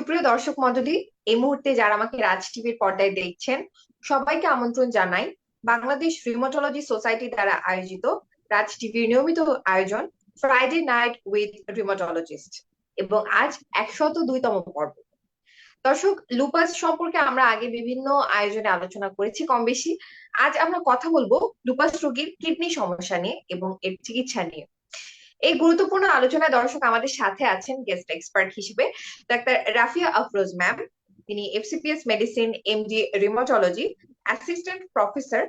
সুপ্রিয় দর্শক মণ্ডলী, এই মুহূর্তে যারা আমাকে রাজ টিভির পর্দায় দেখছেন, সবাইকে আমন্ত্রণ জানাই বাংলাদেশ রিউমাটোলজি সোসাইটি দ্বারা আয়োজিত রাজ টিভির নিয়মিত আয়োজন ফ্রাইডে নাইট উইথ রিউমাটোলজিস্ট এবং আজ 102তম পর্ব। দর্শক, লুপাস সম্পর্কে আমরা আগে বিভিন্ন আয়োজনে আলোচনা করেছি কম বেশি। আজ আমরা কথা বলবো লুপাস রোগীর কিডনি সমস্যা নিয়ে এবং এর চিকিৎসা নিয়ে। এই গুরুত্বপূর্ণ আলোচনায় দর্শক আমাদের সাথে আছেন গেস্ট এক্সপার্ট হিসেবে ডাক্তার রাফিয়া আফরোজ ম্যাম। তিনি FCPS medicine, MD rheumatology, assistant professor,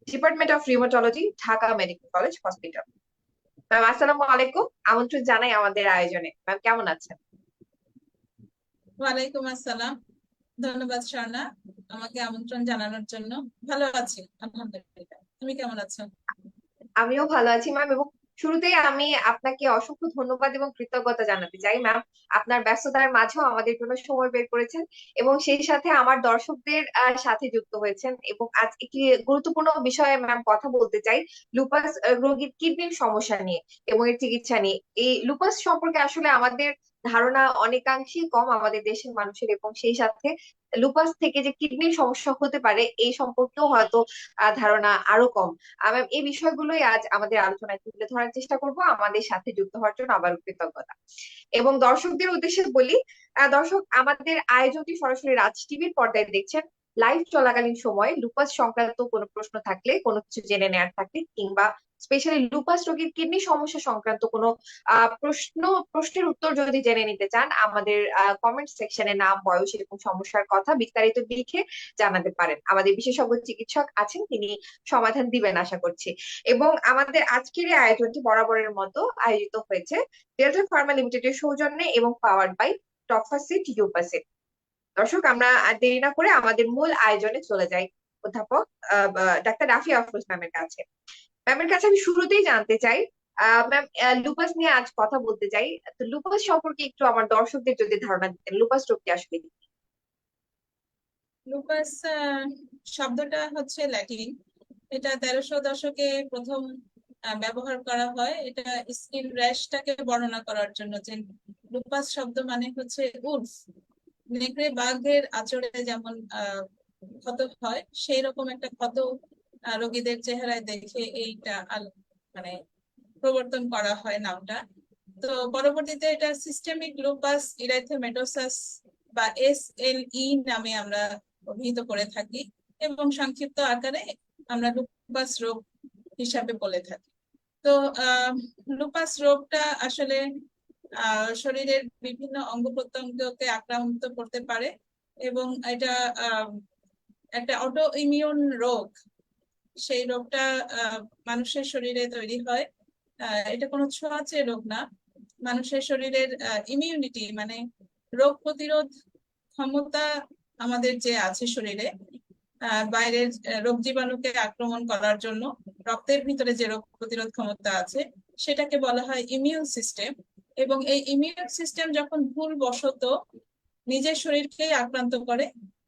department of rheumatology, Dhaka medical college hospital. Ma'am, আসসালামু আলাইকুম। আমন্ত্রণ জানাই আমাদের আয়োজনে। ম্যাম, কেমন আছেন? ওয়ালাইকুম আসসালাম। ধন্যবাদ স্বর্ণা, আমাকে আমন্ত্রণ জানানোর জন্য। ভালো আছি আলহামদুলিল্লাহ। তুমি কেমন আছো? আমিও ভালো আছি ম্যাম, এবং শুরুতেই আমি আপনাকে অসংখ্য ধন্যবাদ এবং কৃতজ্ঞতা জানাতে চাই ম্যাম। আপনার ব্যস্ততার মাঝেও আমাদের জন্য সময় বের করেছেন এবং সেই সাথে আমার দর্শকদের সাথে যুক্ত হয়েছেন এবং আজ একটি গুরুত্বপূর্ণ বিষয়ে ম্যাম কথা বলতে চাই, লুপাস রোগীর কিডনির সমস্যা নিয়ে এবং এর চিকিৎসা নিয়ে। এই লুপাস সম্পর্কে আসলে আমাদের ধারণা অনেকাংশেই কম আমাদের দেশের মানুষের, এবং সেই সাথে লুপাস থেকে যে কিডনির সমস্যা হতে পারে এই সম্পর্কেও হয়তো ধারণা আরো কম। আমি এই বিষয়গুলোই আজ আমাদের আলোচনায় তুলে ধরার চেষ্টা করব। আমাদের সাথে যুক্ত হওয়ার জন্য আবার কৃতজ্ঞতা। এবং দর্শকদের উদ্দেশ্যে বলি, দর্শক, আমাদের আয়োজনটি সরাসরি রাজ টিভির পর্দায় দেখছেন। লাইভ চলাকালীন সময়ে লুপাস সংক্রান্ত কোনো প্রশ্ন থাকলে, কোনো কিছু জেনে নেওয়ার থাকলে, কিংবা স্পেশালি লুপাস রোগীর কিডনি সমস্যা সংক্রান্ত কোনো প্রশ্নের উত্তর যদি জেনে নিতে চান, আমাদের কমেন্ট সেকশনে নাম, বয়স এবং সমস্যার কথা বিস্তারিত লিখে জানাতে পারেন। আমাদের বিশেষজ্ঞ চিকিৎসক আছেন, তিনি সমাধান দিবেন আশা করছি। এবং আমাদের আজকের এই আয়োজনটি বরাবরের মতো আয়োজিত হয়েছে ডেল্টা ফার্মা লিমিটেডের সৌজন্যে এবং পাওয়ার্ড বাই টফাসিট ইউপাসিট। দর্শক, আমরা আর দেরি না করে আমাদের মূল আয়োজনে চলে যাই। অধ্যাপক ডাক্তার রাফি আফরোজ ম্যামের কাছে। ম্যামের কাছে আমি শুরুতেই জানতে চাই, ম্যাম, লুপাস নিয়ে আজ কথা বলতে চাই। তো লুপাস সম্পর্কে একটু আমার দর্শকদের যদি ধারণা দিতেন, লুপাস রোগটি আসলে কি? লুপাস শব্দটা হচ্ছে ল্যাটিন। এটা 1300 দশকে প্রথম ব্যবহার করা হয়। এটা স্কিন র্যাশটাকে বর্ণনা করার জন্য, যে লুপাস শব্দ মানে হচ্ছে উলফ, নেকড়ে বাঘের আঁচড়ে যেমন ক্ষত হয়, সেই রকম একটা ক্ষত রোগীদের চেহারায় দেখে এইটা মানে প্রবর্তন করা হয় নামটা। তো পরবর্তীতে এটা সিস্টেমিক লুপাস ইরাইথেমেটোসাস বা SLE নামে আমরা অভিহিত করে থাকি, এবং সংক্ষিপ্ত আকারে আমরা লুপাস রোগ হিসাবে বলে থাকি। তো লুপাস রোগটা আসলে শরীরের বিভিন্ন অঙ্গ প্রত্যঙ্গকে আক্রান্ত করতে পারে, এবং এটা একটা অটো ইমিউন রোগ। সেই রোগটা মানুষের শরীরে তৈরি হয়। এটা কোনো ছোঁয়াচে রোগ না। মানুষের শরীরের ইমিউনিটি মানে রোগ প্রতিরোধ ক্ষমতা আমাদের যে আছে শরীরে, বাইরের রোগ জীবাণুকে আক্রমণ করার জন্য রক্তের ভিতরে যে রোগ প্রতিরোধ ক্ষমতা আছে সেটাকে বলা হয় ইমিউন সিস্টেম। এবং এই ইমিউন সিস্টেম যখন ভুলবশত নিজের শরীরকেই আক্রান্ত করে,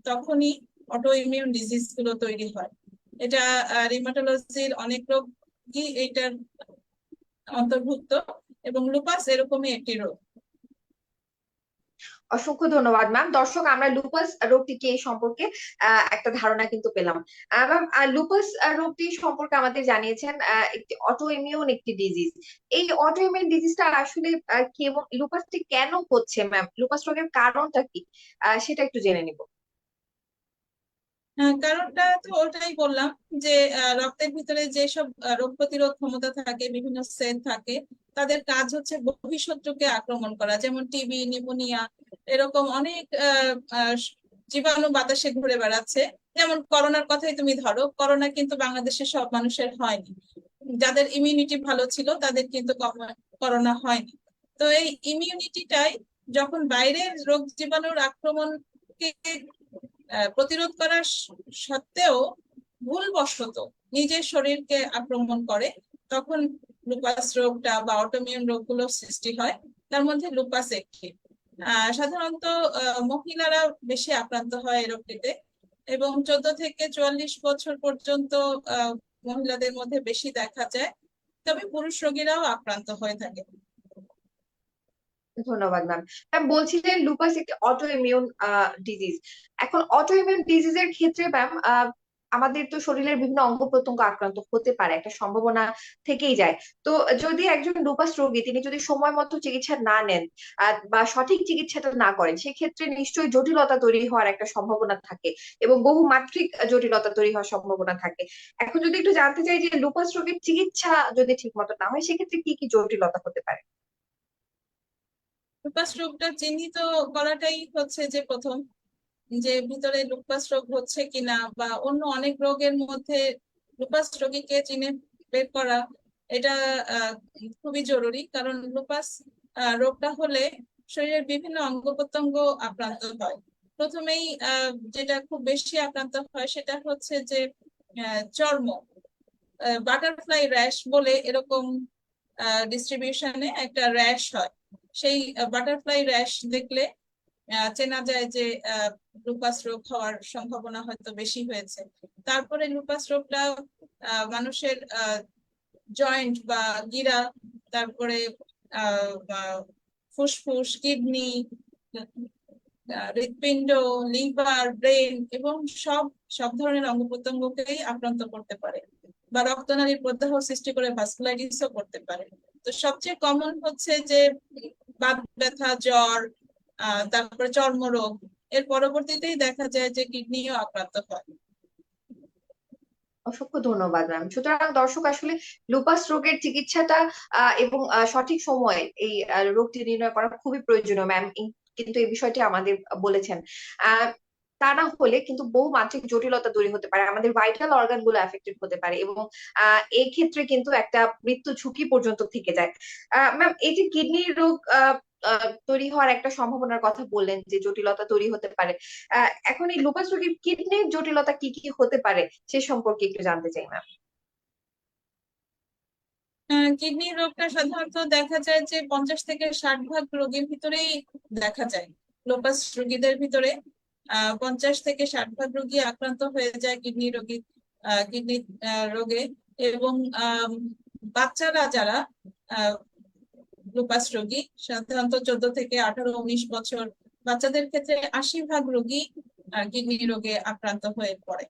তখনই অটো ইমিউন ডিজিজ গুলো তৈরি হয়। এটা রিউমাটোলজির অনেক রোগই এইটার অন্তর্ভুক্ত, এবং লুপাস এরকমই একটি রোগ। অসংখ্য ধন্যবাদ ম্যাম। দর্শক, আমরা লুপাস রোগটি কি এই সম্পর্কে একটা ধারণা কিন্তু পেলাম। ম্যাম, লুপাস রোগটি সম্পর্কে আমাদের জানিয়েছেন একটি অটো ইমিউন একটি ডিজিজ। এই অটো ইমিউন ডিজিজটা আসলে কি এবং লুপাসটি কেন হচ্ছে ম্যাম, লুপাস রোগের কারণটা কি, সেটা একটু জেনে নিব। কারণটা তো ওটাই বললাম, যে রক্তের ভিতরে যেসব রোগ প্রতিরোধ ক্ষমতা থাকে, বিভিন্ন সেল থাকে, তাদের কাজ হচ্ছে বহিঃশত্রুকে আক্রমণ করা। যেমন টিবি, নিউমোনিয়া, এরকম অনেক জীবাণু বাতাসে ঘুরে বেড়াচ্ছে। যেমন করোনার কথাই তুমি ধরো, করোনা কিন্তু বাংলাদেশের সব মানুষের হয়নি। যাদের ইমিউনিটি ভালো ছিল তাদের কিন্তু করোনা হয়নি। তো এই ইমিউনিটিটাই যখন বাইরের রোগ জীবাণুর আক্রমণকে প্রতিরোধ করার সত্ত্বেও ভুলবশত নিজের শরীরকে আক্রমণ করে, তখন লুপাস রোগটা বা অটোমিউন রোগগুলো সৃষ্টি হয়। তার মধ্যে লুপাস একটি। সাধারণত মহিলারা বেশি আক্রান্ত হয় এই রোগটিতে, এবং 14 থেকে 44 বছর পর্যন্ত মহিলাদের মধ্যে বেশি দেখা যায়। তবে পুরুষ রোগীরাও আক্রান্ত হয়ে থাকে। ধন্যবাদ ম্যাম। ম্যাম বলছিলেন লুপাস একটি অটো ইমিউন ডিজিজ। এখন অটো ইমিউন ডিজিজের ক্ষেত্রে ম্যাম আমাদের তো শরীরের বিভিন্ন অঙ্গ প্রত্যঙ্গ আক্রান্ত হতে পারে, একটা সম্ভাবনা থেকেই যায়। তো যদি একজন লুপাস রোগী তিনি যদি সময় মতো চিকিৎসা না নেন বা সঠিক চিকিৎসাটা না করেন, সেক্ষেত্রে নিশ্চয়ই জটিলতা তৈরি হওয়ার একটা সম্ভাবনা থাকে এবং বহুমাত্রিক জটিলতা তৈরি হওয়ার সম্ভাবনা থাকে। এখন যদি একটু জানতে চাই যে লুপাস রোগীর চিকিৎসা যদি ঠিক মতো না হয়, সেক্ষেত্রে কি কি জটিলতা হতে পারে? লুপাস রোগটা চিহ্নিত করাটাই হচ্ছে যে প্রথম, যে ভিতরে লুপাস রোগ হচ্ছে কিনা বা অন্য অনেক রোগের মধ্যে লুপাস রোগীকে চিনে বের করা, এটা আহ, খুবই জরুরি। কারণ লুপাস রোগটা হলে শরীরের বিভিন্ন অঙ্গ প্রত্যঙ্গ আক্রান্ত হয়। প্রথমেই যেটা খুব বেশি আক্রান্ত হয় সেটা হচ্ছে যে চর্ম, বাটারফ্লাই র্যাশ বলে এরকম ডিস্ট্রিবিউশনে একটা র্যাশ হয়। সেই বাটারফ্লাই র্যাশ দেখলে চেনা যায় যে লুপাস রোগ হওয়ার সম্ভাবনা হয়তো বেশি হয়েছে। তারপরে লুপাস রোগটা মানুষের জয়েন্ট বা গিরা, তারপরে ফুসফুস, কিডনি, হৃৎপিণ্ড, লিভার, ব্রেন এবং সব সব ধরনের অঙ্গ প্রত্যঙ্গকেই আক্রান্ত করতে পারে, বা রক্তনালীর প্রদাহ সৃষ্টি করে ভাস্কুলাইটিসও করতে পারে। তো সবচেয়ে কমন হচ্ছে যে বাত ব্যথা, জ্বর, তারপরে চর্মরোগ। এর পরবর্তীতেই দেখা যায় যে কিডনিও আক্রান্ত হয়। অসংখ্য ধন্যবাদ ম্যাম। সুতরাং দর্শক আসলে লুপাস রোগের চিকিৎসাটা এবং সঠিক সময়ে এই রোগটি নির্ণয় করা খুবই প্রয়োজনীয় ম্যাম, কিন্তু এই বিষয়টি আমাদের বলেছেন। আহ তা না হলে কিন্তু বহু মানসিক জটিলতা তৈরি হতে পারে, আমাদের ভাইটাল অর্গান গুলো এফেক্টেড হতে পারে এবং এই ক্ষেত্রে কিন্তু একটা মৃত্যু ঝুঁকি পর্যন্ত থেকে যায়। ম্যাম এই যে কিডনি রোগ তৈরি হওয়ার একটা সম্ভাবনার কথা বললেন, যে জটিলতা তৈরি হতে পারে, এখন এই লুপাস রোগীর কিডনির জটিলতা কি কি হতে পারে সে সম্পর্কে একটু জানতে চাই ম্যাম। কিডনি রোগটা সাধারণত দেখা যায় যে 50 থেকে 60 ভাগ রোগীর ভিতরেই দেখা যায়। লোপাস রোগীদের ভিতরে 50 থেকে 60 ভাগ রোগী আক্রান্ত হয়ে যায় কিডনি রোগে। এবং বাচ্চারা যারা লুপাস রোগী, সাধারণত 14 থেকে 18 19 বছর বাচ্চাদের ক্ষেত্রে 80 ভাগ রোগী কিডনি রোগে আক্রান্ত হয়ে পড়ে।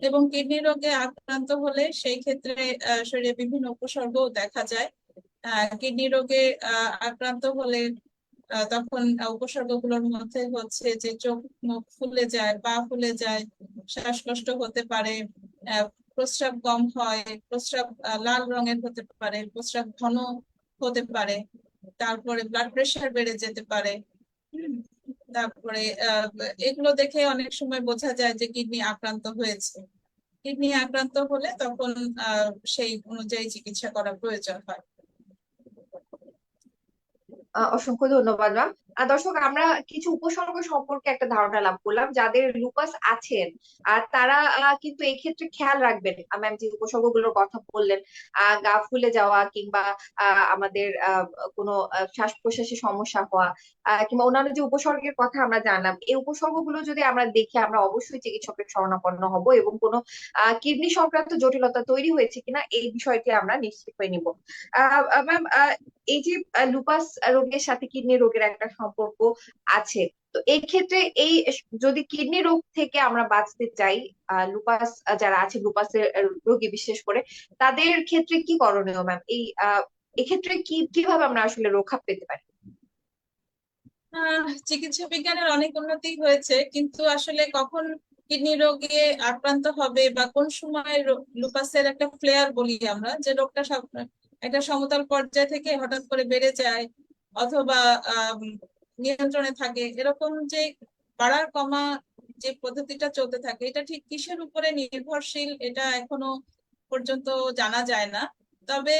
এবং কিডনি রোগে আক্রান্ত হলে সেই ক্ষেত্রে শরীরে বিভিন্ন উপসর্গও দেখা যায়। কিডনি রোগে আক্রান্ত হলে তখন উপসর্গগুলোর মধ্যে হচ্ছে যে চোখ মুখ ফুলে যায়, পা ফুলে যায়, শ্বাসকষ্ট হতে পারে, আহ, প্রস্রাব কম হয়, প্রস্রাব লাল রঙের হতে পারে, প্রস্রাব ঘন হতে পারে, তারপরে ব্লাড প্রেশার বেড়ে যেতে পারে। হুম, তারপরে এগুলো দেখে অনেক সময় বোঝা যায় যে কিডনি আক্রান্ত হয়েছে। কিডনি আক্রান্ত হলে তখন সেই অনুযায়ী চিকিৎসা করা প্রয়োজন হয়। অসংখ্য ধন্যবাদ ম্যাম। দর্শক আমরা কিছু উপসর্গ সম্পর্কে একটা ধারণা লাভ করলাম, যাদের লুপাস আছেন আর তারা কিন্তু এই ক্ষেত্রে খেয়াল রাখবেন। ম্যাম যে উপসর্গগুলোর কথা বললেন, গা ফুলে যাওয়া কিংবা আমাদের কোনো শ্বাস প্রশ্বাসের সমস্যা হওয়া, কিংবা অন্যান্য যে উপসর্গের কথা আমরা জানলাম, এই উপসর্গগুলো যদি আমরা দেখি আমরা অবশ্যই চিকিৎসকের শরণাপন্ন হব এবং কোনো কিডনি সংক্রান্ত জটিলতা তৈরি হয়েছে কিনা এই বিষয়টি আমরা নিশ্চিত হয়ে নিব। ম্যাম এই যে লুপাস রোগের সাথে কিডনি রোগের একটা সম্পর্ক আছে, তো এই ক্ষেত্রে এই যদি কিডনি রোগ থেকে আমরা বাঁচতে চাই, লুপাস যারা আছে লুপাসের রোগী বিশেষ করে, তাদের ক্ষেত্রে কি করণীয় ম্যাম? এক্ষেত্রে কিভাবে আমরা আসলে রক্ষা পেতে পারি? চিকিৎসা বিজ্ঞানের অনেক উন্নতি হয়েছে, কিন্তু আসলে কখন কিডনি রোগে আক্রান্ত হবে বা কোন সময় লুপাসের একটা ফ্লেয়ার বলি আমরা, যে রোগটা একটা সমতল পর্যায় থেকে হঠাৎ করে বেড়ে যায় অথবা আম, নিয়ন্ত্রণে থাকে, এরকম যে বাড়ার কমা যে পদ্ধতিটা চলতে থাকে, এটা ঠিক কিসের উপরে নির্ভরশীল এটা এখনো পর্যন্ত জানা যায় না। তবে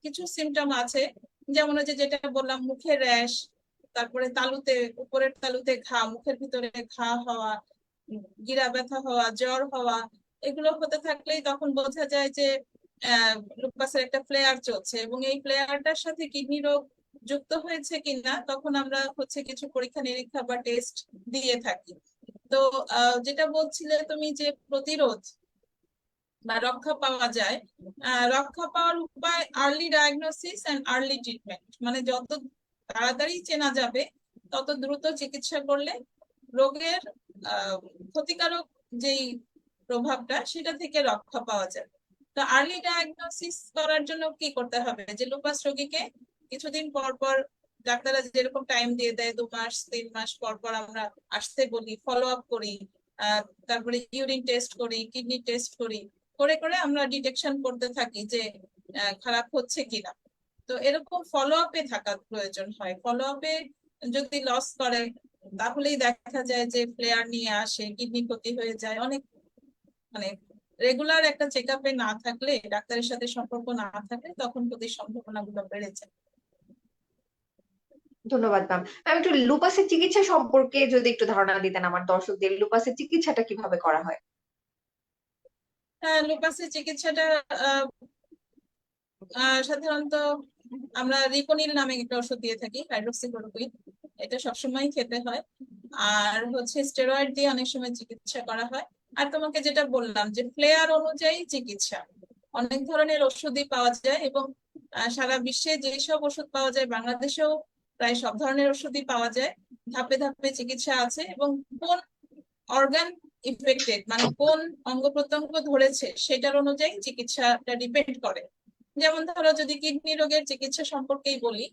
কিছু সিমটম আছে, যেমন ওই যে যেটা বললাম, মুখে র্যাশ, তারপরে তালুতে, উপরের তালুতে ঘা, মুখের ভিতরে ঘা হওয়া, গিরা ব্যথা হওয়া, জ্বর হওয়া, এগুলো হতে থাকলেই তখন বোঝা যায় যে লুপাসের একটা ফ্লেয়ার চলছে। এবং এই ফ্লেয়ারটার সাথে কিডনি রোগ যুক্ত হয়েছে কিনা তখন আমরা হচ্ছে কিছু পরীক্ষা নিরীক্ষা বা টেস্ট দিয়ে থাকি। তো যেটা বলছিলে তুমি যে প্রতিরোধ বা রক্ষা পাওয়া যায়, রক্ষা পাওয়ার উপায় early diagnosis and early treatment, মানে যত তাড়াতাড়ি চেনা যাবে, তত দ্রুত চিকিৎসা করলে রোগের আহ ক্ষতিকারক যেই প্রভাবটা সেটা থেকে রক্ষা পাওয়া যাবে। তো আর্লি ডায়াগনোসিস করার জন্য কি করতে হবে, যে লুপাস রোগীকে কিছুদিন পর পর ডাক্তাররা যেরকম টাইম দিয়ে দেয়, 2 মাস 3 মাস পর পর আমরা আসতে বলি, ফলো আপ করি, তারপরে ইউরিন টেস্ট করি, কিডনি টেস্ট করি, করে করে আমরা ডিটেকশন করতে থাকি যে খারাপ হচ্ছে কিনা। তো এরকম ফলো আপে থাকার প্রয়োজন হয়। ফলো আপে যদি লস করে তাহলেই দেখা যায় যে প্লেয়ার নিয়ে আসে, কিডনি ক্ষতি হয়ে যায় অনেক। মানে রেগুলার একটা চেক আপে না থাকলে, ডাক্তারের সাথে সম্পর্ক না থাকলে তখন ক্ষতির সম্ভাবনা গুলো বেড়ে যায়। ধন্যবাদ ম্যাম। ম্যাম, একটু লুপাসের চিকিৎসা সম্পর্কে যদি একটু ধারণা দিতেন আমার দর্শকদের, লুপাসের চিকিৎসাটা কিভাবে করা হয়? হ্যাঁ, লুপাসের চিকিৎসাটা আহ, সাধারণত আমরা রিকোনিল নামে একটা ওষুধ দিয়ে থাকি, হাইড্রোক্সিক্লোরোকুইন। এটা সবসময় খেতে হয়। আর হচ্ছে স্টেরয়েড দিয়ে অনেক সময় চিকিৎসা করা হয়। আর তোমাকে যেটা বললাম যে প্লেয়ার অনুযায়ী চিকিৎসা, অনেক ধরনের ওষুধই পাওয়া যায়, এবং সারা বিশ্বে যেসব ওষুধ পাওয়া যায় বাংলাদেশেও প্রায় সব ধরনের ওষুধই পাওয়া যায়। ধাপে ধাপে চিকিৎসা আছে, এবং কোন অর্গান ইফেক্টেড, মানে কোন অঙ্গ প্রত্যঙ্গ ধরেছে সেটার অনুযায়ী চিকিৎসাটা ডিপেন্ড করে। যেমন ধরো যদি কিডনি রোগের চিকিৎসা সম্পর্কেই বলি,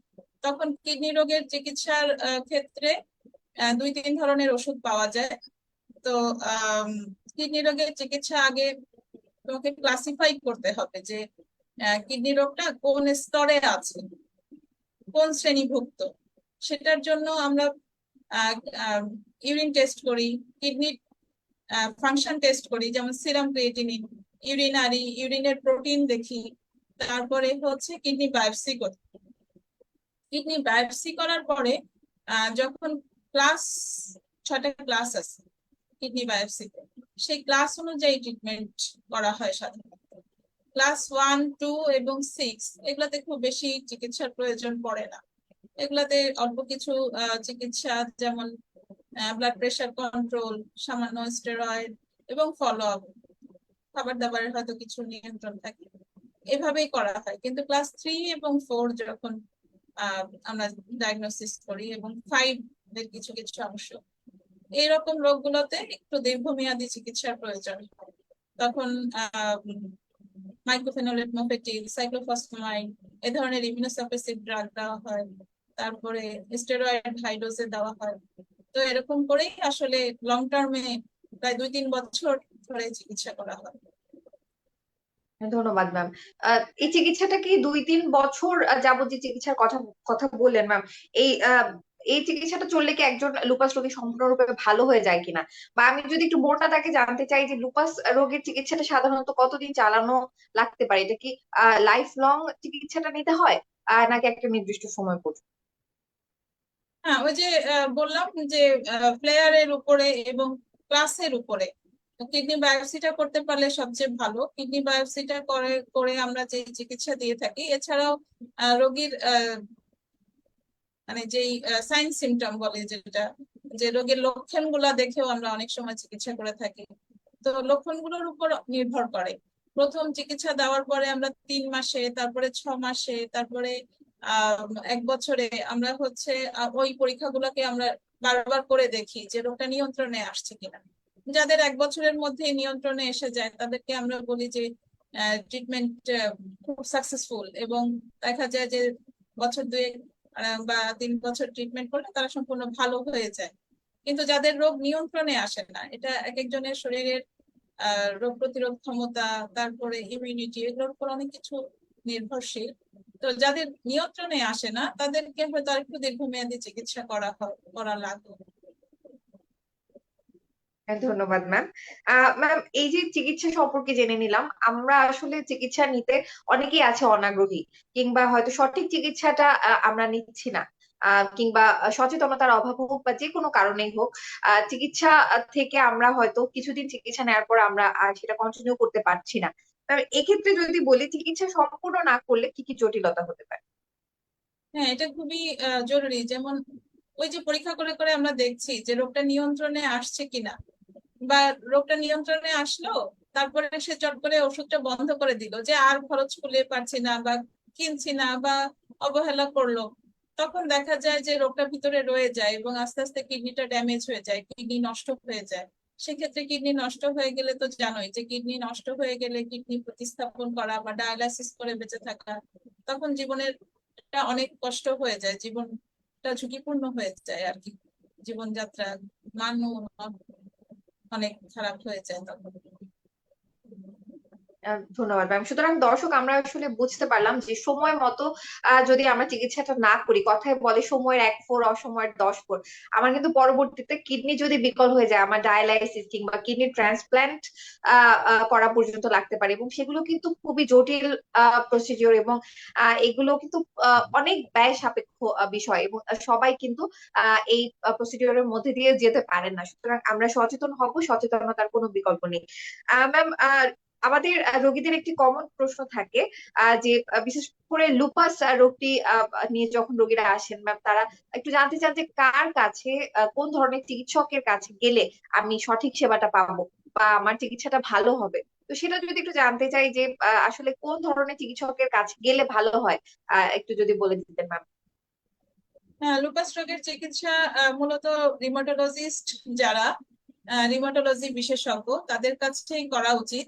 তখন কিডনি রোগের চিকিৎসার ক্ষেত্রে 2-3 ধরনের ওষুধ পাওয়া যায়। তো কিডনি রোগের চিকিৎসা আগে তোমাকে ক্লাসিফাই করতে হবে যে কিডনি রোগটা কোন স্তরে আছে, কোন শ্রেণীভুক্ত। সেটার জন্য আমরা ইউরিন টেস্ট করি, কিডনি ফাংশন টেস্ট করি, যেমন সিরাম ক্রিয়েটিনিন, ইউরিনের প্রোটিন দেখি। তারপরে হচ্ছে কিডনি বায়োপসি করি। কিডনি বায়োপসি করার পরে যখন ক্লাস 6টা ক্লাস আছে কিডনি বায়োপসিতে, সেই ক্লাস অনুযায়ী ট্রিটমেন্ট করা হয় সাধারণত। ক্লাস 1, 2 এবং 6 এগুলাতে খুব বেশি চিকিৎসার প্রয়োজন পড়ে না। এগুলাতে অল্প কিছু চিকিৎসা, যেমন ব্লাড প্রেশার কন্ট্রোল, সামান্য স্টেরয়েড এবং ফলো আপ, খাবার দাবারের হয়তো কিছু নিয়ন্ত্রণ থাকে, এভাবেই করা হয়। কিন্তু ক্লাস 3 এবং 4 যখন আমরা ডায়াগনোসিস করি, এবং 5 এর কিছু কিছু অংশ, এইরকম রোগগুলোতে একটু দীর্ঘমেয়াদী চিকিৎসার প্রয়োজন হয়। তখন মাইক্রোফেনোলেট, মফেটিল, সাইক্লোফসফামাইড, এ ধরনের ইমিউনোসাপ্রেসিভ ড্রাগ দেওয়া হয়। তারপরে স্টেরয়েড হাই ডোজে দেওয়া হয়। তো এরকম করেই আসলে লং টার্মে প্রায় 2-3 বছর ধরে চিকিৎসা করা হয়। ধন্যবাদ ম্যাম। এই চিকিৎসাটা কি 2-3 বছর যাবত যে চিকিৎসার কথা কথা বললেন ম্যাম, এই এই চিকিৎসাটা চললে কি একজন লুপাস রোগী সম্পূর্ণরূপে ভালো হয়ে যায় কিনা? বা আমি যদি একটু মোটা তাকে জানতে চাই যে লুপাস রোগের চিকিৎসাটা সাধারণত কতদিন চালানো লাগতে পারে, এটা কি লাইফ লং চিকিৎসাটা নিতে হয় নাকি একটা নির্দিষ্ট সময় পর্যন্ত? হ্যাঁ, ওই যে বললাম যে প্লেয়ারের উপরে এবং ক্লাসের উপরে। কিডনি বায়োপসিটা করতে পারলে সবচেয়ে ভালো। কিডনি বায়োপসিটা করে করে আমরা যে চিকিৎসা দিয়ে থাকি, এছাড়াও রোগীর মানে যেই সাইন সিমটম বলে যেটা, যে রোগের লক্ষণ গুলা দেখেও আমরা অনেক সময় চিকিৎসা করে থাকি। তো লক্ষণগুলোর উপর নির্ভর করে। প্রথম চিকিৎসা দেওয়ার পরে আমরা 3 মাসে, তারপরে 6 মাসে, তারপরে 1 বছরে আমরা হচ্ছে ওই পরীক্ষাগুলোকে আমরা বারবার করে দেখি যে রোগটা নিয়ন্ত্রণে আসছে কিনা। যাদের 1 বছরের মধ্যে নিয়ন্ত্রণে এসে যায় তাদেরকে আমরা বলি যে ট্রিটমেন্ট খুব সাকসেসফুল, এবং দেখা যায় যে বছর 2 বা 3 বছর ট্রিটমেন্ট করলে তারা সম্পূর্ণ ভালো হয়ে যায়। কিন্তু যাদের রোগ নিয়ন্ত্রণে আসে না, এটা এক একজনের শরীরের রোগ প্রতিরোধ ক্ষমতা, তারপরে ইমিউনিটি, এগুলোর উপর অনেক কিছু নির্ভরশীল। তো যাদের নিয়ন্ত্রণে আসে না তাদেরকে হয়তো আরেকটু দীর্ঘমেয়াদী চিকিৎসা করা লাগে। হ্যাঁ, ধন্যবাদ ম্যাম। ম্যাম, এই যে চিকিৎসা সম্পর্কে জেনে নিলাম, আমরা আসলে চিকিৎসা নিতে অনেকেই আছে অনাগ্রহী, কিংবা হয়তো সঠিক চিকিৎসাটা আমরা নিচ্ছি না, কিংবা সচেতনতার অভাব হোক বা যে কোনো কারণেই হোক, চিকিৎসা থেকে আমরা হয়তো কিছুদিন চিকিৎসা নেওয়ার পর আমরা আর সেটা কন্টিনিউ করতে পারছি না। এক্ষেত্রে যদি বলি, চিকিৎসা সম্পূর্ণ না করলে কি কি জটিলতা হতে পারে? হ্যাঁ, এটা খুবই জরুরি। যেমন ওই যে পরীক্ষা করে করে আমরা দেখছি যে রোগটা নিয়ন্ত্রণে আসছে কিনা, বা রোগটা নিয়ন্ত্রণে আসলো তারপরে সে চট করে ওষুধটা বন্ধ করে দিল, যে আর খরচ করলে পারছি না বা কিনছি না, বা অবহেলা করলো। তখন দেখা যায় যে রোগটা ভিতরে রয়ে যায় এবং আস্তে আস্তে কিডনিটা ড্যামেজ হয়ে যায়, কিডনি নষ্ট হয়ে যায়। সেক্ষেত্রে কিডনি নষ্ট হয়ে গেলে তো জানোই যে কিডনি নষ্ট হয়ে গেলে কিডনি প্রতিস্থাপন করা বা ডায়ালাইসিস করে বেঁচে থাকা, তখন জীবনের অনেক কষ্ট হয়ে যায়, জীবনটা ঝুঁকিপূর্ণ হয়ে যায় আর কি। জীবনযাত্রা মানও অনেক খারাপ হয়ে যায় তখন। ধন্যবাদ ম্যাম। সুতরাং দর্শক, আমরা আসলে বুঝতে পারলাম যে সময় মতো যদি আমরা চিকিৎসাটা না করি, কথায় বলে সময়ের 1 4 অসময়ের 10 4। আমার কিন্তু পরবর্তীতে কিডনি যদি বিকল হয়ে যায়, আমার ডায়ালাইসিস কিংবা কিডনি ট্রান্সপ্ল্যান্ট করা পর্যন্ত লাগতে পারে, এবং সেগুলো কিন্তু খুবই জটিল প্রসিডিওর, এবং এগুলো কিন্তু অনেক ব্যয় সাপেক্ষ বিষয়, এবং সবাই কিন্তু এই প্রসিডিওরের মধ্যে দিয়ে যেতে পারেন না। সুতরাং আমরা সচেতন হব, সচেতনতার কোনো বিকল্প নেই। ম্যাম, আমাদের রোগীদের একটি কমন প্রশ্ন থাকে, যে বিশেষ করে লুপাস রোগটি নিয়ে যখন রোগীরা আসেন ম্যাম, তারা একটু জানতে চান যে কার কাছে, কোন ধরনের চিকিৎসকের কাছে গেলে আমি সঠিক সেবাটা পাবো বা আমার চিকিৎসাটা ভালো হবে। তো সেটা যদি একটু জানতে চাই যে আসলে কোন ধরনের চিকিৎসকের কাছে গেলে ভালো হয়, একটু যদি বলে দিতেন ম্যাম। হ্যাঁ, লুপাস রোগের চিকিৎসা মূলত রিমাটোলজিস্ট যারা, রিমাটোলজি বিশেষজ্ঞ, তাদের কাছেই করা উচিত।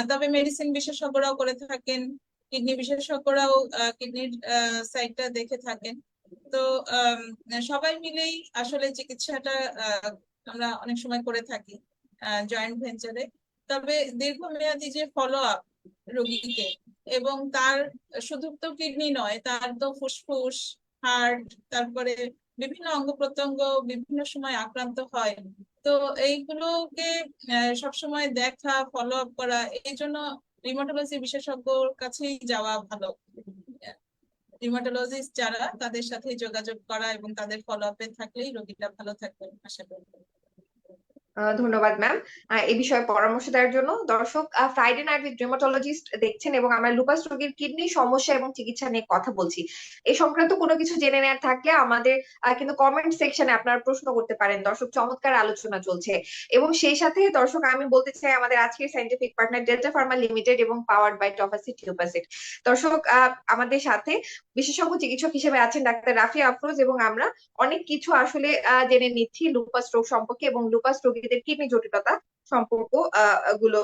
তবে মেডিসিন বিশেষজ্ঞরাও করে থাকেন, কিডনি বিশেষজ্ঞরাও কিডনির সাইডটা দেখে থাকেন। তো আম, সবাই মিলেই আসলে চিকিৎসাটা আমরা অনেক সময় করে থাকি জয়েন্ট ভেঞ্চারে। তবে দীর্ঘমেয়াদী যে ফলো আপ রোগীকে, এবং তার শুধু তো কিডনি নয়, তার তো ফুসফুস, হার্ট, তারপরে বিভিন্ন অঙ্গ প্রত্যঙ্গ বিভিন্ন সময় আক্রান্ত হয়। তো এইগুলোকে সবসময় দেখা, ফলো আপ করা, এই জন্য রিমাটোলজি বিশেষজ্ঞর কাছেই যাওয়া ভালো। রিমাটোলজিস্ট যারা, তাদের সাথে যোগাযোগ করা এবং তাদের ফলো আপে থাকলেই রোগীটা ভালো থাকবে আশা করি। ধন্যবাদ ম্যাম এই বিষয়ে পরামর্শ দেওয়ার জন্য। দর্শক, ফ্রাইডে নাইট উইথ ডের্মাটোলজিস্ট দেখছেন, এবং আমরা লুপাস রোগীর কিডনি সমস্যা এবং চিকিৎসা নিয়ে কথা বলছি। এই সংক্রান্ত কোনো কিছু জেনে নেওয়ার থাকলে আমাদের কিন্তু কমেন্ট সেকশনে আপনারা প্রশ্ন করতে পারেন। দর্শক, চমৎকার আলোচনা চলছে। এবং সেই সাথে দর্শক, আমি বলতে চাই আমাদের আজকের scientific partner delta Pharma limited এবং পাওয়ার্ড বাই টফাসি টিউপাসিড। দর্শক, আমাদের সাথে বিশেষজ্ঞ চিকিৎসক হিসেবে আছেন ডাক্তার রাফি আফরোজ, এবং আমরা অনেক কিছু আসলে জেনে নিচ্ছি লুপাস রোগ সম্পর্কে, এবং লুপাস রোগীদের কিডনি জটিলতা সম্পর্ক গুলো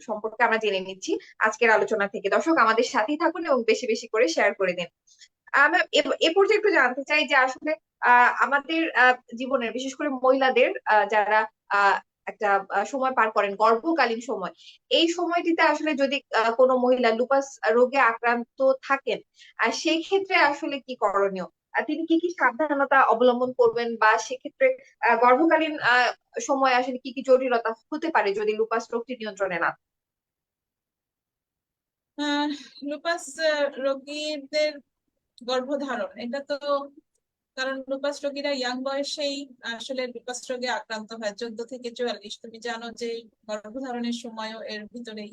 সম্পর্কে আমরা জেনে নিচ্ছি আজকের আলোচনা থেকে। দর্শক, আমাদের সাথেই থাকুন এবং বেশি বেশি করে শেয়ার করে দিন। আমরা এ পর্যায়ে একটু জানতে চাই যে আসলে আমাদের জীবনের, বিশেষ করে মহিলাদের যারা একটা সময় পার করেন, গর্ভকালীন সময়, এই সময়টিতে আসলে যদি কোনো মহিলা লুপাস রোগে আক্রান্ত থাকেন, সেই ক্ষেত্রে আসলে কি করণীয়? তিনি কি কি সাবধানতা অবলম্বন করবেন, বা সেক্ষেত্রে গর্ভকালীন সময় আসলে কি কি জটিলতা হতে পারে যদি লুপাস রোগটি নিয়ন্ত্রণে না থাকে? আহ লুপাস রোগীদের গর্ভধারণ, এটা তো, কারণ লুপাস রোগীরা ইয়াং বয়সেই আসলে লুপাস রোগে আক্রান্ত হয়, 14 থেকে 44। তুমি জানো যে গর্ভধারণের সময়ও এর ভিতরেই।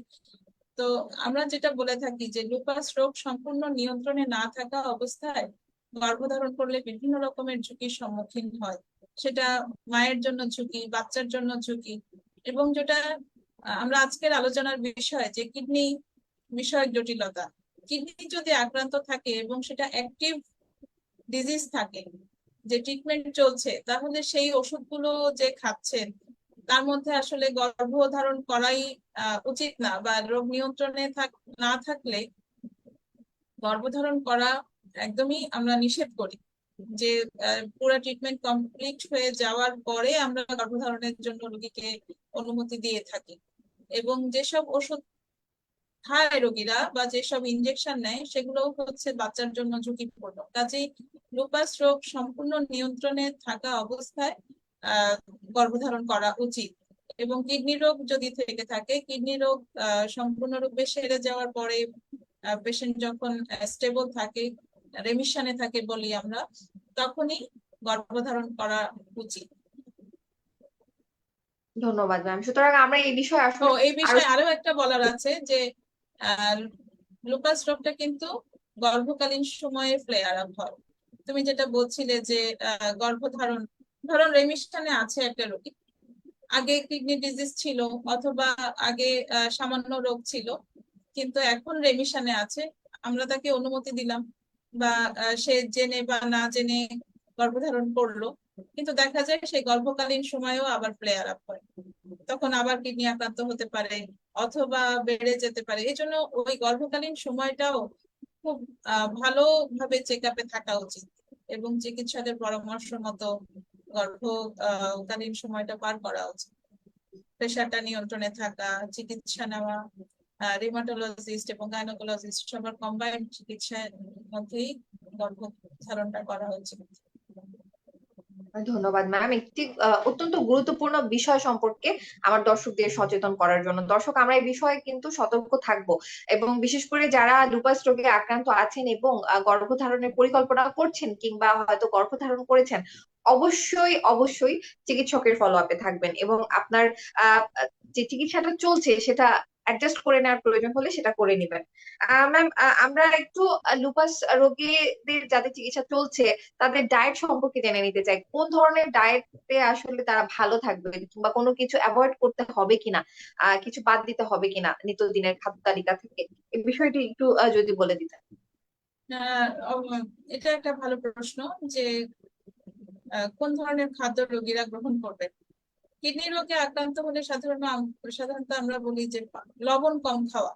তো আমরা যেটা বলে থাকি যে লুপাস রোগ সম্পূর্ণ নিয়ন্ত্রণে না থাকা অবস্থায় গর্ভধারণ করলে বিভিন্ন রকমের ঝুঁকির সম্মুখীন হয়। সেটা মায়ের জন্য ঝুঁকি, বাচ্চার জন্য ঝুঁকি, এবং যেটা আমরা আজকের আলোচনার বিষয় যে কিডনি বিষয়ক জটিলতা। কিডনি যদি আক্রান্ত থাকে এবং সেটা অ্যাক্টিভ ডিজিজ থাকে, যে ট্রিটমেন্ট চলছে, তাহলে সেই ওষুধগুলো যে খাচ্ছেন তার মধ্যে আসলে গর্ভধারণ করাই উচিত না, বা রোগ নিয়ন্ত্রণে না থাকলে গর্ভধারণ করা একদমই আমরা নিষেধ করি। যে পুরো ট্রিটমেন্ট কমপ্লিট হয়ে যাওয়ার পরে আমরা গর্ভধারণের জন্য রোগীকে অনুমতি দিয়ে থাকি। এবং যেসব ওষুধ খায় রোগীরা বা যেসব ইনজেকশন নেয়, সেগুলো হচ্ছে বাচ্চার জন্য ঝুঁকিপূর্ণ। কাজেই লুপাস রোগ সম্পূর্ণ নিয়ন্ত্রণে থাকা অবস্থায় আহ গর্ভধারণ করা উচিত। এবং কিডনি রোগ যদি থেকে থাকে, কিডনি রোগ সম্পূর্ণরূপে সেরে যাওয়ার পরে পেশেন্ট যখন স্টেবল থাকে, রেমিশনে থাকে বলি আমরা, তখনই গর্ভধারণ করা উচিত। ধন্যবাদ ম্যাম। সুতরাং আমরা এই বিষয়ে ও, আসলে এই আরো। বিষয়ে আরো একটা বলার আছে যে লুপাস রোগটা কিন্তু গর্ভকালীন সময়ে ফ্লেয়ার আপ হয়। তুমি যেটা বলছিলে যে গর্ভধারণ, ধরো রেমিশনে আছে একটা রোগী, আগে কিডনি ডিজিজ ছিল, অথবা আগে সামান্য রোগ ছিল, কিন্তু এখন রেমিশনে আছে, আমরা তাকে অনুমতি দিলাম, বা সে জেনে বা না জেনে গর্ভধারণ করলো, কিন্তু দেখা যায় সেই গর্ভকালীন সময়েও আবার ফ্লেয়ার আপ হয়, তখন আবার কিডনি আক্রান্ত হতে পারে অথবা বেড়ে যেতে পারে। এই জন্য ওই গর্ভকালীন সময়টাও খুব ভালোভাবে চেক আপে থাকা উচিত এবং চিকিৎসকের পরামর্শ মতো গর্ভকালীন সময়টা পার করা উচিত। প্রেশারটা নিয়ন্ত্রণে থাকা, চিকিৎসা নেওয়া, রিমাটোলজিস্ট এবং গাইনোকোলজিস্ট সবার কম্বাইন্ড চিকিৎসার মধ্যেই গর্ভধারণটা করা উচিত। ধন্যবাদ ম্যাম, একটি অত্যন্ত গুরুত্বপূর্ণ বিষয় সম্পর্কে আমার দর্শকদের সচেতন করার জন্য। দর্শক, আমরা এই বিষয়ে কিন্তু সতর্ক থাকব, এবং বিশেষ করে যারা লুপাস রোগে আক্রান্ত আছেন এবং গর্ভধারণের পরিকল্পনা করছেন কিংবা হয়তো গর্ভধারণ করেছেন, অবশ্যই অবশ্যই চিকিৎসকের ফলো আপে থাকবেন, এবং আপনার আহ যে চিকিৎসাটা চলছে সেটা অ্যাডজাস্ট করে নেওয়ার প্রয়োজন হলে সেটা করে নেবেন। ম্যাম, আমরা একটু লুপাস রোগীদের যাদের চিকিৎসা চলছে তাদের ডায়েট সম্পর্কে জেনে নিতে চাই। কোন ধরনের ডায়েটে আসলে তারা ভালো থাকবে, কিংবা কোনো কিছু অ্যাভয়েড করতে হবে কিনা, কিছু বাদ দিতে হবে কিনা নিত্যদিনের খাদ্য তালিকা থেকে, এই বিষয়টি একটু যদি বলে দিতেন। এটা একটা ভালো প্রশ্ন যে কোন ধরনের খাদ্য রোগীরা গ্রহণ করবে। কিডনি রোগে আক্রান্ত হলে সাধারণত আমরা বলি যে লবণ কম খাওয়া।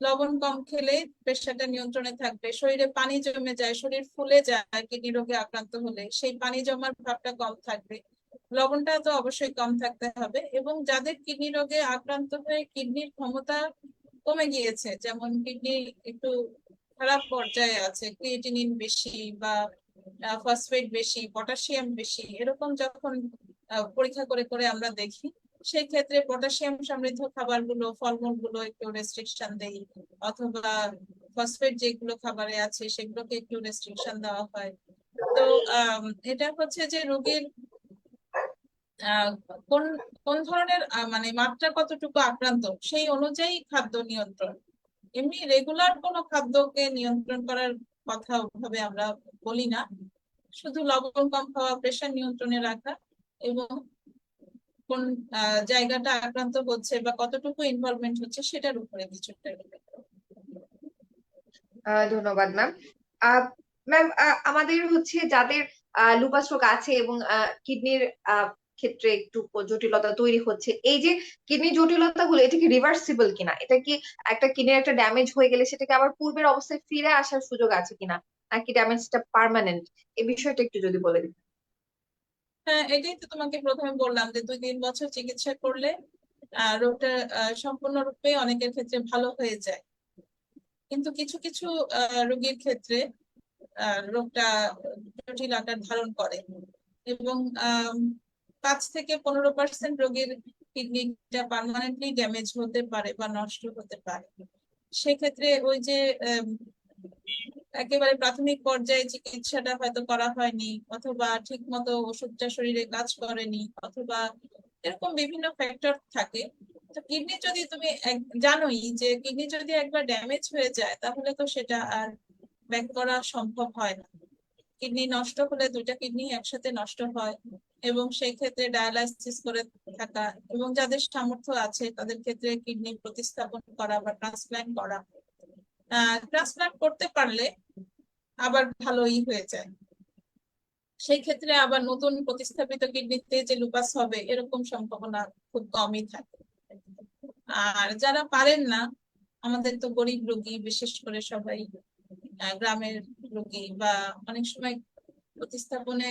লবণ কম খেলে প্রেশারটা নিয়ন্ত্রণে থাকবে, শরীরে পানি জমে যায়, শরীর ফুলে যায় কিডনি রোগে আক্রান্ত হলে, সেই পানি জমার ভাবটা কম থাকবে। লবণটা তো অবশ্যই কম থাকতে হবে। এবং যাদের কিডনি রোগে আক্রান্ত হয়ে কিডনির ক্ষমতা কমে গিয়েছে, যেমন কিডনি একটু খারাপ পর্যায়ে আছে, ক্রিয়েটিনিন বেশি বা ফসফেট বেশি, পটাশিয়াম বেশি, এরকম যখন পরীক্ষা করে করে আমরা দেখি, সেই ক্ষেত্রে পটাশিয়াম সমৃদ্ধ খাবারগুলো, ফলমূলগুলো একটু রেস্ট্রিকশন দেই, অথবা ফসফেট যেগুলো খাবারে আছে সেগুলোকে একটু রেস্ট্রিকশন দেওয়া হয়। তো এটা হচ্ছে যে রোগীর আহ, কোন কোন ধরনের মানে মাত্রা কতটুকু আক্রান্ত সেই অনুযায়ী খাদ্য নিয়ন্ত্রণ। এমনি রেগুলার কোনো খাদ্যকে নিয়ন্ত্রণ করার কথা ওভাবে আমরা বলি না, শুধু লবণ কম খাওয়া, প্রেশার নিয়ন্ত্রণে রাখা এবং কোন জায়গাটা আক্রান্ত হচ্ছে বা কতটুকু ইনভলভমেন্ট হচ্ছে সেটার উপরে কিছুটা। ধন্যবাদ ম্যাম। ম্যাম, আমাদের হচ্ছে যাদের লুপাস রোগ আছে এবং কিডনির ক্ষেত্রে একটু জটিলতা তৈরি হচ্ছে, এই যে কিডনি জটিলতা গুলো, এটা কি রিভার্সিবল কিনা, এটা কি একটা কিডনির একটা ড্যামেজ হয়ে গেলে সেটাকে আবার পূর্বের অবস্থায় ফিরে আসার সুযোগ আছে কিনা, নাকি ড্যামেজটা পার্মানেন্ট, এই বিষয়টা একটু যদি বলে দিন। হ্যাঁ, এটাই তো তোমাকে প্রথমে বললাম যে 2-3 বছর চিকিৎসা করলে রোগটা সম্পূর্ণরূপে অনেকের ক্ষেত্রে ভালো হয়ে যায়। কিন্তু কিছু কিছু রোগীর ক্ষেত্রে রোগটা জটিল আকার ধারণ করে এবং 5 থেকে 15% রোগীর কিডনিটা পার্মানেন্টলি ড্যামেজ হতে পারে বা নষ্ট হতে পারে। সেক্ষেত্রে ওই যে আম, একেবারে প্রাথমিক পর্যায়ে চিকিৎসাটা হয়তো করা হয়নি, অথবা ঠিক মতো ওষুধটা শরীরে কাজ করেনি, অথবা এরকম বিভিন্ন ফ্যাক্টর থাকে। তো কিডনি যদি তুমি জানোই যে কিডনি যদি একবার ড্যামেজ হয়ে যায় তাহলে তো সেটা আর ব্যাক করা সম্ভব হয় না। কিডনি নষ্ট হলে দুইটা কিডনি একসাথে নষ্ট হয় এবং সেই ক্ষেত্রে ডায়ালাইসিস করে থাকা, এবং যাদের সামর্থ্য আছে তাদের ক্ষেত্রে কিডনি প্রতিস্থাপন করা বা ট্রান্সপ্ল্যান্ট করা। ট্রান্সপ্ল্যান্ট করতে পারলে আবার ভালোই হয়ে যায়। সেই ক্ষেত্রে আবার নতুন প্রতিস্থাপিত কিডনিতে যে লুপাস হবে এরকম সম্ভাবনা খুব কমই থাকে। আর যারা পারেন না, আমাদের তো গরিব রোগী বিশেষ করে সবাই গ্রামের রোগী, বা অনেক সময় প্রতিস্থাপনে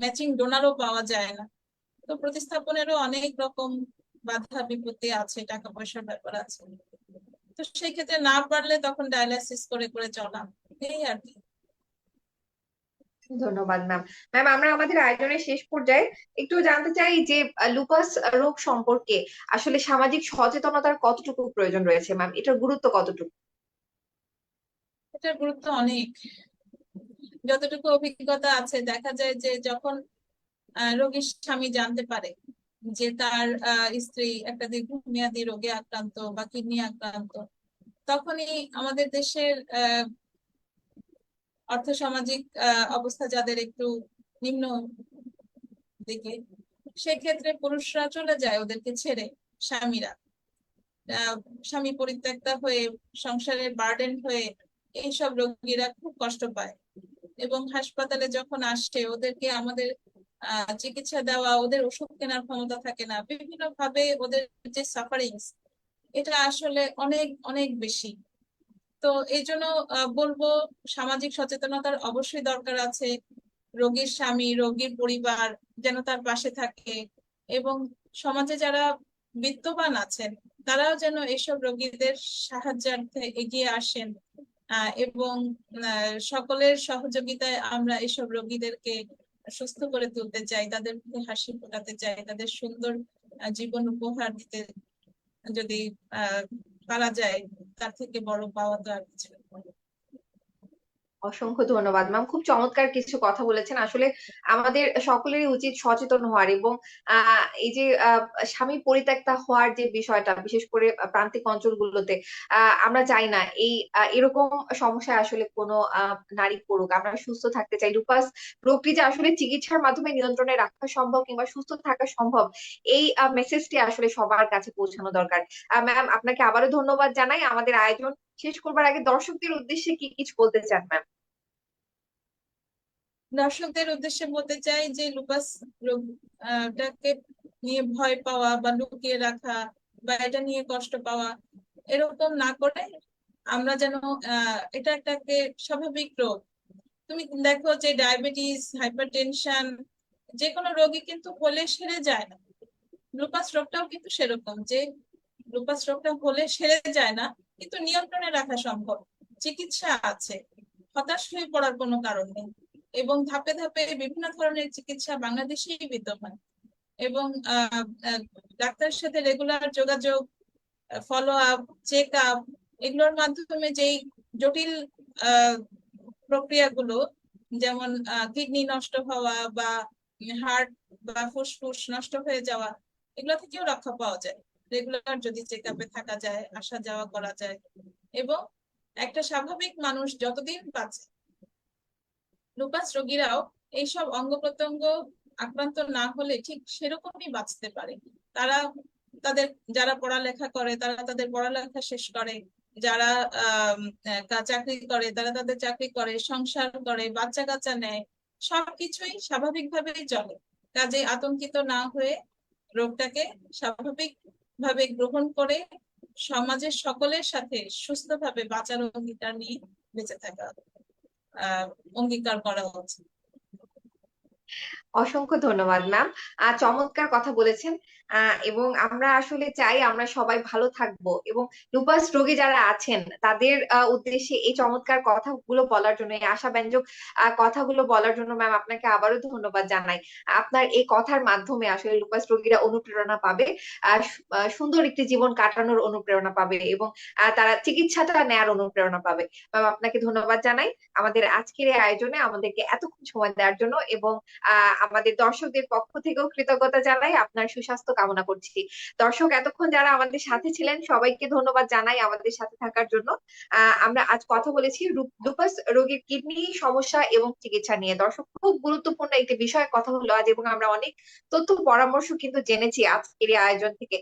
ম্যাচিং ডোনারও পাওয়া যায় না, তো প্রতিস্থাপনেরও অনেক রকম বাধা বিপত্তি আছে, টাকা পয়সার ব্যাপার আছে। তো সেই ক্ষেত্রে না পারলে তখন ডায়ালাইসিস করে করে চলা, এই আর কি। ধন্যবাদ ম্যাম। ম্যাম, আমরা আমাদের আয়োজনের শেষ পর্যায়ে একটু জানতে চাই যে লুপাস রোগ সম্পর্কে আসলে সামাজিক সচেতনতার কতটুকু প্রয়োজন রয়েছে ম্যাম, এটার গুরুত্ব কতটুকু? এটার গুরুত্ব অনেক। যতটুকু অভিজ্ঞতা আছে দেখা যায় যে যখন রোগীর স্বামী জানতে পারে যে তার স্ত্রী একটা দীর্ঘমেয়াদী রোগে আক্রান্ত বা কিডনি আক্রান্ত, তখনই আমাদের দেশের অর্থসামাজিক অবস্থা যাদের একটু নিম্ন দিকে, সেক্ষেত্রে পুরুষরা চলে যায় ওদেরকে ছেড়ে, স্বামীরা আহ, স্বামী পরিত্যক্তা হয়ে, সংসারের বার্ডেন হয়ে এইসব রোগীরা খুব কষ্ট পায় এবং হাসপাতালে যখন আসে ওদেরকে আমাদের চিকিৎসা দেওয়া, ওদের ওষুধ কেনার ক্ষমতা থাকে না, বিভিন্ন ভাবে ওদের যে সাফারিংস এটা আসলে অনেক অনেক বেশি। তো এই জন্য বলবো সামাজিক সচেতনতার অবশ্যই দরকার আছে। রোগীর স্বামী, রোগীর পরিবার যেন তার পাশে থাকে এবং সমাজে যারা বিত্তবান আছেন তারাও যেন এইসব রোগীদের সাহায্যার্থে এগিয়ে আসেন এবং সকলের সহযোগিতায় আমরা এইসব রোগীদেরকে সুস্থ করে তুলতে চাই, তাদের মুখে হাসি ফোটাতে চাই, তাদের সুন্দর জীবন উপহার দিতে যদি পারা যায়, তার থেকে বড় পাওয়া তো আর কিছু নেই। অসংখ্য ধন্যবাদ ম্যাম, খুব চমৎকার কিছু কথা বলেছেন। আসলে আমাদের সকলেরই উচিত সচেতন হওয়ার এবং এই যে স্বামী পরিত্যক্তা হওয়ার যে বিষয়টা, বিশেষ করে প্রান্তিক অঞ্চলগুলোতে আমরা চাই না এই এরকম সমস্যায় আসলে কোনো নারী পড়ুক। আমরা সুস্থ থাকতে চাই। লুপাস রোগটি যে আসলে চিকিৎসার মাধ্যমে নিয়ন্ত্রণে রাখা সম্ভব কিংবা সুস্থ থাকা সম্ভব, এই মেসেজটি আসলে সবার কাছে পৌঁছানো দরকার। ম্যাম, আপনাকে আবারও ধন্যবাদ জানাই। আমাদের আয়োজন শেষ করবার আগে দর্শকদের উদ্দেশ্যে কি কিছু বলতে চান ম্যাম? দর্শকদের উদ্দেশ্যে বলতে চাই যে লুপাস রোগটাকে নিয়ে ভয় পাওয়া বা লুকিয়ে রাখা বা এটা নিয়ে কষ্ট পাওয়া এরকম না করে আমরা যেন এটা একটাকে স্বাভাবিক রোগ। তুমি দেখো যে ডায়াবেটিস, হাইপারটেনশন যে কোনো রোগী কিন্তু হলে সেরে যায় না। লুপাস রোগটাও কিন্তু সেরকম, যে লুপাস রোগটা হলে সেরে যায় না কিন্তু নিয়ন্ত্রণে রাখা সম্ভব, চিকিৎসা আছে, হতাশ হয়ে পড়ার কোনো কারণ নেই এবং ধাপে ধাপে বিভিন্ন ধরনের চিকিৎসা বাংলাদেশেই বিদ্যমান এবং ডাক্তারের সাথে রেগুলার যোগাযোগ, ফলো আপ, চেক আপ, এগুলোর মাধ্যমে যেই জটিল প্রক্রিয়াগুলো, যেমন কিডনি নষ্ট হওয়া বা হার্ট বা ফুসফুস নষ্ট হয়ে যাওয়া, এগুলো থেকেও রক্ষা পাওয়া যায় রেগুলার যদি চেক আপে থাকা যায়, আসা যাওয়া করা যায়। এবং একটা স্বাভাবিক মানুষ যতদিন বাঁচে, লুপাস রোগীরাও এইসব অঙ্গ প্রত্যঙ্গ আক্রান্ত না হলে ঠিক সেরকমই বাঁচতে পারে। তারা তাদের যারা পড়ালেখা করে তারা তাদের পড়ালেখা শেষ করে, যারা চাকরি করে তারা তাদের চাকরি করে, সংসার করে, বাচ্চা কাচ্চা নেয়, সবকিছুই স্বাভাবিকভাবেই চলে। কাজে আতঙ্কিত না হয়ে রোগটাকে স্বাভাবিক ভাবে গ্রহণ করে সমাজের সকলের সাথে সুস্থভাবে বাঁচার অঙ্গীকার নিয়ে বেঁচে থাকা অঙ্গীকার করা উচিত। অসংখ্য ধন্যবাদ ম্যাম, চমৎকার কথা বলেছেন। এবং আমরা আসলে চাই আমরা সবাই ভালো থাকবো এবং লুপাস রোগী যারা আছেন তাদের উদ্দেশ্যে এই চমৎকার কথাগুলো বলার জন্য, এই আশাব্যঞ্জক কথাগুলো বলার জন্য ম্যাম আপনাকে আবারও ধন্যবাদ জানাই। আপনার এই কথার মাধ্যমে আসলে লুপাস রোগীরা অনুপ্রেরণা পাবে, সুন্দর একটি জীবন কাটানোর অনুপ্রেরণা পাবে এবং তারা চিকিৎসাটা নেয়ার অনুপ্রেরণা পাবে। ম্যাম, আপনাকে ধন্যবাদ জানাই আমাদের আজকের এই আয়োজনে আমাদেরকে এতক্ষণ সময় দেওয়ার জন্য এবং আমাদের দর্শকদের পক্ষ থেকেও কৃতজ্ঞতা জানাই, আপনার সুস্বাস্থ্য কামনা করছি। দর্শক এতক্ষণ যারা আমাদের সাথে ছিলেন সবাইকে ধন্যবাদ জানাই আমাদের সাথে থাকার জন্য। আমরা আজ কথা বলেছি লুপাস রোগীর কিডনি সমস্যা এবং চিকিৎসা নিয়ে। দর্শক, খুব গুরুত্বপূর্ণ একটি বিষয়ে কথা হলো আজ এবং আমরা অনেক তথ্য পরামর্শ কিন্তু জেনেছি আজকের এই আয়োজন থেকে।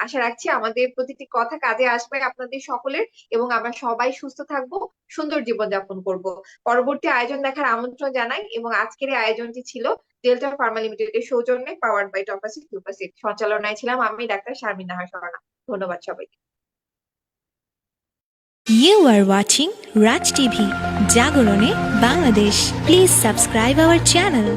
আশা রাখছি আমাদের প্রতিটি কথা কাজে আসবে আপনাদের সকলের এবং আমরা সবাই সুস্থ থাকবো, সুন্দর জীবনযাপন করব। পরবর্তী আয়োজন দেখার আমন্ত্রণ জানাই এবং আজকের এই আয়োজনটি ছিল ডেল্টা ফার্মা লিমিটেডের সৌজন্যে পাওয়ার্ড বাই টপাসিট গ্লুপাসিড। সঞ্চালনায় ছিলাম আমি ডাক্তার শারমিন নাহার স্বর্ণা। ধন্যবাদ সবাইকে। You are watching Raj TV, Jagorone, Bangladesh. Please subscribe our channel.